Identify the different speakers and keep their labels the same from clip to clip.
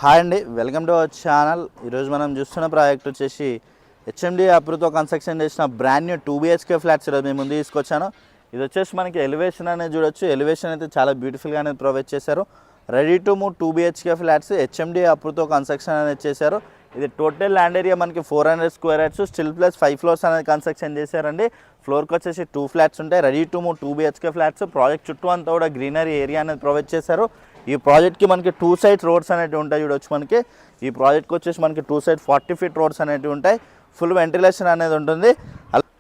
Speaker 1: Hi అండి, welcome to our channel. ఈరోజు మనం చూస్తున్న ప్రాజెక్ట్ వచ్చేసి హెచ్ఎండి అప్రూవ్తో కన్స్ట్రక్షన్ చేసిన బ్రాండ్ న్యూ 2 BHK ఫ్లాట్స్ ఈరోజు మేము ముందు తీసుకొచ్చాను. ఇది వచ్చేసి మనకి ఎలివేషన్ అనేది చూడొచ్చు. ఎలివేషన్ అయితే చాలా బ్యూటిఫుల్గా అనేది ప్రొవైడ్ చేశారు. Ready to move 2 BHK flats HMD అప్రూవ్తో కన్స్ట్రక్షన్ అనేది చేశారు. ఇది టోటల్ ల్యాండ్ ఏరియా మనకి 400 square yards stilt plus 5 floors అనేది కన్స్ట్రక్షన్ చేశారండి. ఫ్లోర్కి వచ్చేసి 2 ఫ్లాట్స్ ఉంటాయి. Ready to move 2 BHK flats. Project చుట్టూ అంతా కూడా గ్రీనరీ ఏరియా అనేది ప్రొవైడ్ చేశారు. ఈ ప్రాజెక్ట్కి మనకి 2 సైడ్ రోడ్స్ అనేవి ఉంటాయి చూడొచ్చు. మనకి ఈ ప్రాజెక్ట్కి వచ్చేసి మనకి 2 సైడ్ 40 ఫీట్ రోడ్స్ అనేవి ఉంటాయి. ఫుల్ వెంటిలేషన్ అనేది ఉంటుంది.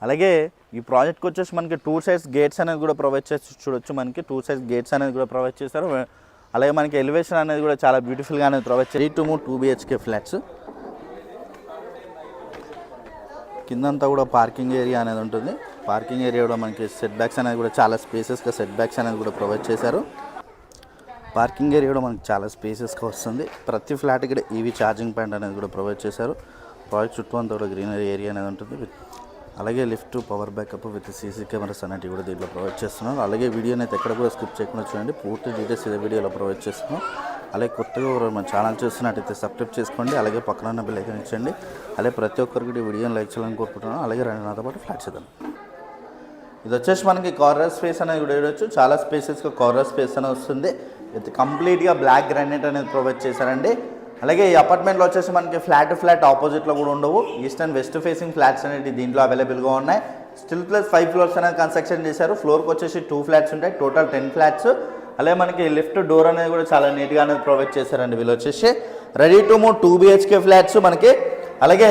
Speaker 1: అలాగే ఈ ప్రాజెక్ట్కి వచ్చేసి మనకి 2 సైడ్స్ గేట్స్ అనేది కూడా ప్రొవైడ్ చేసి చూడొచ్చు. మనకి 2 సైడ్స్ గేట్స్ అనేది కూడా ప్రొవైడ్ చేశారు. అలాగే మనకి ఎలివేషన్ అనేది కూడా చాలా బ్యూటిఫుల్గా అనేది ప్రొవైడ్ చేశారు. 2 మూవ్ 2 BHK ఫ్లాట్స్. కిందంతా కూడా పార్కింగ్ ఏరియా అనేది ఉంటుంది. పార్కింగ్ ఏరియా కూడా మనకి సెట్ బ్యాక్స్ అనేది కూడా చాలా స్పేసెస్గా సెట్ బ్యాక్స్ అనేది కూడా ప్రొవైడ్ చేశారు. పార్కింగ్ ఏరియా కూడా మనకి చాలా స్పేసెస్గా వస్తుంది. ప్రతి ఫ్లాట్ ఇక్కడ ఈవీ ఛార్జింగ్ పాయింట్ అనేది కూడా ప్రొవైడ్ చేశారు. ప్రాజెక్ట్ చుట్టూ అంతా కూడా గ్రీనరీ ఏరియా అనేది ఉంటుంది. అలాగే lift, power backup with CC cameras అనేవి కూడా దీంట్లో ప్రొవైడ్ చేస్తున్నారు. అలాగే వీడియోని అయితే ఎక్కడ కూడా స్కిప్ చేయకుండా చూడండి. పూర్తి డీటెయిల్స్ ఇదే వీడియోలో ప్రొవైడ్ చేస్తున్నాం. అలాగే కొత్తగా మన ఛానల్ చూస్తున్నట్టయితే సబ్స్క్రైబ్ చేసుకోండి. అలాగే పక్కన ఉన్న బెల్ ఐకాన్ ఇచ్చండి. అలాగే ప్రతి ఒక్కరికి ఈ వీడియోని లైక్ చేయాలని కోరుకుంటున్నాను. అలాగే రండి నాతో పాటు ఫ్లాట్ చేద్దాం. ఇది వచ్చేసి మనకి కార్నర్ స్పేస్ అనేది కూడా చూడవచ్చు. చాలా స్పేసెస్గా కార్నర్ స్పేస్ అనేది వస్తుంది. ఇది కంప్లీట్గా బ్లాక్ గ్రానైట్ అనేది ప్రొవైడ్ చేశారండి. అలాగే ఈ అపార్ట్మెంట్లో వచ్చేసి మనకి ఫ్లాట్ ఆపోజిట్లో కూడా ఉండవు. East and west facing flats అనేవి దీంట్లో అవైలబుల్గా ఉన్నాయి. స్టిల్ ప్లస్ 5 ఫ్లోర్స్ అనేది కన్స్ట్రక్షన్ చేశారు. ఫ్లోర్కి వచ్చేసి 2 ఫ్లాట్స్ ఉంటాయి. Total 10 flats. అలాగే మనకి లిఫ్ట్ డోర్ అనేది కూడా చాలా నీట్గా అనేది ప్రొవైడ్ చేశారండి. వీళ్ళు వచ్చేసి ready to move 2 BHK flats మనకి. అలాగే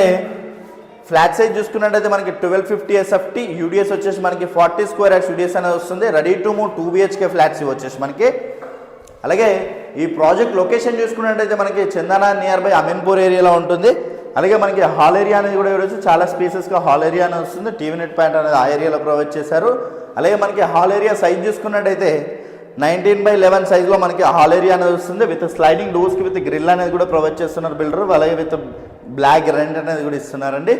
Speaker 1: ఫ్లాట్ సైజ్ చూసుకున్నట్టయితే మనకి 1250 SFT, యూడిఎస్ వచ్చేసి మనకి 40 స్క్వేర్ యార్డ్స్ యూడిఎస్ అనేది వస్తుంది. Ready to move 2 BHK flats వచ్చేసి మనకి. అలాగే ఈ ప్రాజెక్ట్ లొకేషన్ చూసుకున్నట్టయితే మనకి చందన నియర్ బై అమీన్పూర్ ఏరియాలో ఉంటుంది. అలాగే మనకి హాల్ ఏరియా అనేది కూడా చూడవచ్చు. చాలా స్పేసెస్గా హాల్ ఏరియా అనేది వస్తుంది. టీవీ నెట్ పాయింట్ అనేది ఆ ఏరియాలో ప్రొవైడ్ చేశారు. అలాగే మనకి హాల్ ఏరియా సైజ్ చూసుకున్నట్టయితే 19/11 సైజ్లో మనకి హాల్ ఏరియా అనేది వస్తుంది. విత్ స్లైడింగ్ డోర్స్కి విత్ గ్రిల్ అనేది కూడా ప్రొవైడ్ చేస్తున్నారు బిల్డర్. అలాగే విత్ బ్లాక్ రెంట్ అనేది కూడా ఇస్తున్నారండి.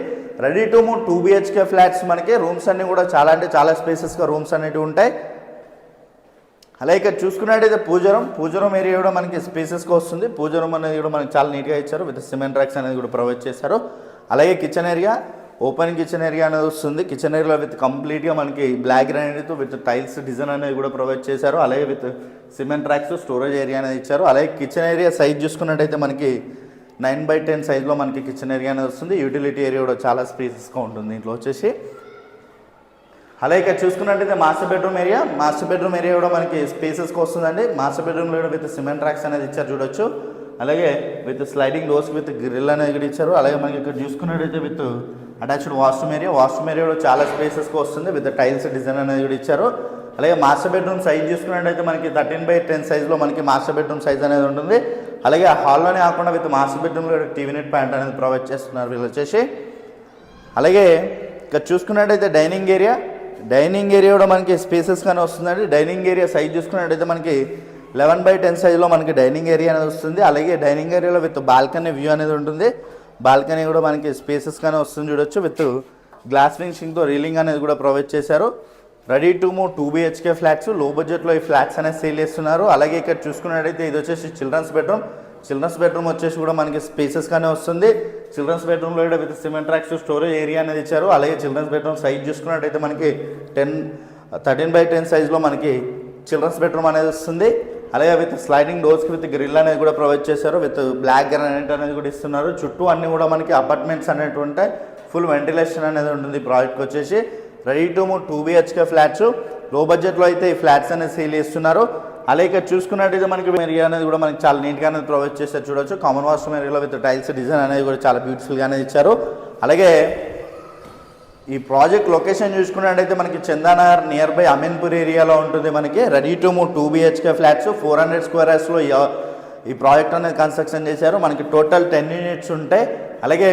Speaker 1: Ready to move 2 BHK flats మనకి. రూమ్స్ అన్నీ కూడా చాలా అంటే చాలా స్పేసెస్గా రూమ్స్ అనేవి ఉంటాయి. అలాగే ఇక్కడ చూసుకున్నట్టయితే పూజరం ఏరియా కూడా మనకి స్పేసెస్గా వస్తుంది. పూజరం అనేది కూడా మనకి చాలా నీట్గా ఇచ్చారు. విత్ సిమెంట్ ర్యాక్స్ అనేది కూడా ప్రొవైడ్ చేశారు. అలాగే kitchen area, open kitchen area అనేది వస్తుంది. కిచెన్ ఏరియాలో విత్ కంప్లీట్గా మనకి బ్లాక్ గ్రానైట్తో విత్ టైల్స్ డిజైన్ అనేది కూడా ప్రొవైడ్ చేశారు. అలాగే with cement racks, storage area అనేది ఇచ్చారు. అలాగే కిచెన్ ఏరియా సైజ్ చూసుకున్నట్టయితే మనకి 9/10 సైజ్లో మనకి కిచెన్ ఏరియా అనేది వస్తుంది. యూటిలిటీ ఏరియా కూడా చాలా స్పేసెస్గా ఉంటుంది దీంట్లో వచ్చేసి. అలాగే ఇక్కడ చూసుకున్నట్టయితే మాస్టర్ బెడ్రూమ్ ఏరియా కూడా మనకి స్పేసెస్కి వస్తుందండి. మాస్టర్ బెడ్రూమ్లో కూడా విత్ సిమెంట్ ర్యాక్స్ అనేది ఇచ్చారు చూడొచ్చు. అలాగే with sliding doors with grill అనేది కూడా ఇచ్చారు. అలాగే మనకి ఇక్కడ చూసుకున్నట్టయితే విత్ అటాచ్డ్ వాష్రూమ్ ఏరియా కూడా చాలా స్పేసెస్కి వస్తుంది. విత్ టైల్స్ డిజైన్ అనేది కూడా ఇచ్చారు. అలాగే మాస్టర్ బెడ్రూమ్ సైజ్ చూసుకున్నట్టయితే మనకి 13/10 సైజ్లో మనకి మాస్టర్ బెడ్రూమ్ సైజ్ అనేది ఉంటుంది. అలాగే హాల్లోనే కాకుండా విత్ మాస్టర్ బెడ్రూమ్లో టీవీ నెట్ పాయింట్ అనేది ప్రొవైడ్ చేస్తున్నారు వీళ్ళు వచ్చేసి. అలాగే ఇక్కడ చూసుకున్నట్టయితే డైనింగ్ ఏరియా కూడా మనకి స్పేసెస్గానే వస్తుందండి. డైనింగ్ ఏరియా సైజ్ చూసుకున్నట్టయితే మనకి 11/10 సైజ్లో మనకి డైనింగ్ ఏరియా అనేది వస్తుంది. అలాగే డైనింగ్ ఏరియాలో విత్ బాల్కనీ వ్యూ అనేది ఉంటుంది. బాల్కనీ కూడా మనకి స్పేసెస్గానే వస్తుంది చూడొచ్చు. విత్ గ్లాస్ ఫినిషింగ్తో రీలింగ్ అనేది కూడా ప్రొవైడ్ చేశారు. Ready to move 2 BHK flats. లో బడ్జెట్లో ఈ ఫ్లాట్స్ అనేది సేల్ చేస్తున్నారు. అలాగే ఇక్కడ చూసుకున్నట్టయితే ఇది వచ్చేసి చిల్డ్రన్స్ బెడ్రూమ్ వచ్చేసి కూడా మనకి స్పేసెస్గానే వస్తుంది. చిల్డ్రన్స్ బెడ్రూమ్లో కూడా with cement racks, storage area అనేది ఇచ్చారు. అలాగే చిల్డ్రన్స్ బెడ్రూమ్ సైజ్ చూసుకున్నట్టయితే మనకి 13/10 సైజ్లో మనకి చిల్డ్రన్స్ బెడ్రూమ్ అనేది వస్తుంది. అలాగే విత్ స్లైడింగ్ డోర్స్కి విత్ గ్రిల్ అనేది కూడా ప్రొవైడ్ చేశారు. విత్ బ్లాక్ గ్రానైట్ అనేది కూడా ఇస్తున్నారు. చుట్టూ అన్నీ కూడా మనకి అపార్ట్మెంట్స్ అనేవి ఉంటాయి. ఫుల్ వెంటిలేషన్ అనేది ఉంటుంది ప్రాజెక్ట్కి వచ్చేసి. Ready to move 2 BHK flats. లో బడ్జెట్లో అయితే ఈ ఫ్లాట్స్ అనేది సేల్ చేస్తున్నారు. అలాగే ఇక్కడ చూసుకున్నట్టయితే మనకి ఏరియా అనేది కూడా మనకి చాలా నీట్గా అనేది ప్రొవైడ్ చేస్తారు చూడొచ్చు. కామన్ వాష్రూమ్ ఏరియాలో విత్ టైల్స్ డిజైన్ అనేది కూడా చాలా బ్యూటిఫుల్గా అనేది ఇచ్చారు. అలాగే ఈ ప్రాజెక్ట్ లొకేషన్ చూసుకున్నట్టయితే మనకి చందానగర్ నియర్ బై అమీన్పూర్ ఏరియాలో ఉంటుంది మనకి. Ready to move 2 BHK flats 400 square యార్డ్స్లో ఈ ప్రాజెక్ట్ అనేది కన్స్ట్రక్షన్ చేశారు. మనకి టోటల్ 10 యూనిట్స్ ఉంటాయి. అలాగే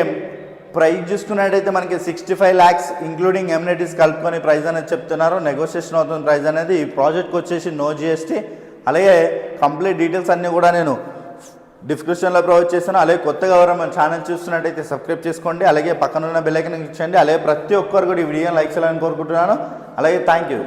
Speaker 1: ప్రైస్ చూసుకున్నట్టయితే మనకి 65 lakhs ఇంక్లూడింగ్ ఎమ్యూనిటీస్ కలుపుకొని ప్రైస్ అనేది చెప్తున్నారు. నెగోషియేషన్ అవుతుంది ప్రైస్ అనేది. ఈ ప్రాజెక్ట్కి వచ్చేసి నో GST. అలాగే కంప్లీట్ డీటెయిల్స్ అన్నీ కూడా నేను డిస్క్రిప్షన్లో ప్రొవైడ్ చేస్తాను. అలాగే కొత్తగా ఎవరైనా మన ఛానల్ చూస్తున్నట్టయితే సబ్స్క్రైబ్ చేసుకోండి. అలాగే పక్కన ఉన్న బెల్ ఐకాన్ ఇచ్చండి. అలాగే ప్రతి ఒక్కరు కూడా ఈ వీడియోని లైక్ చేయాలని కోరుకుంటున్నాను. అలాగే థ్యాంక్ యూ.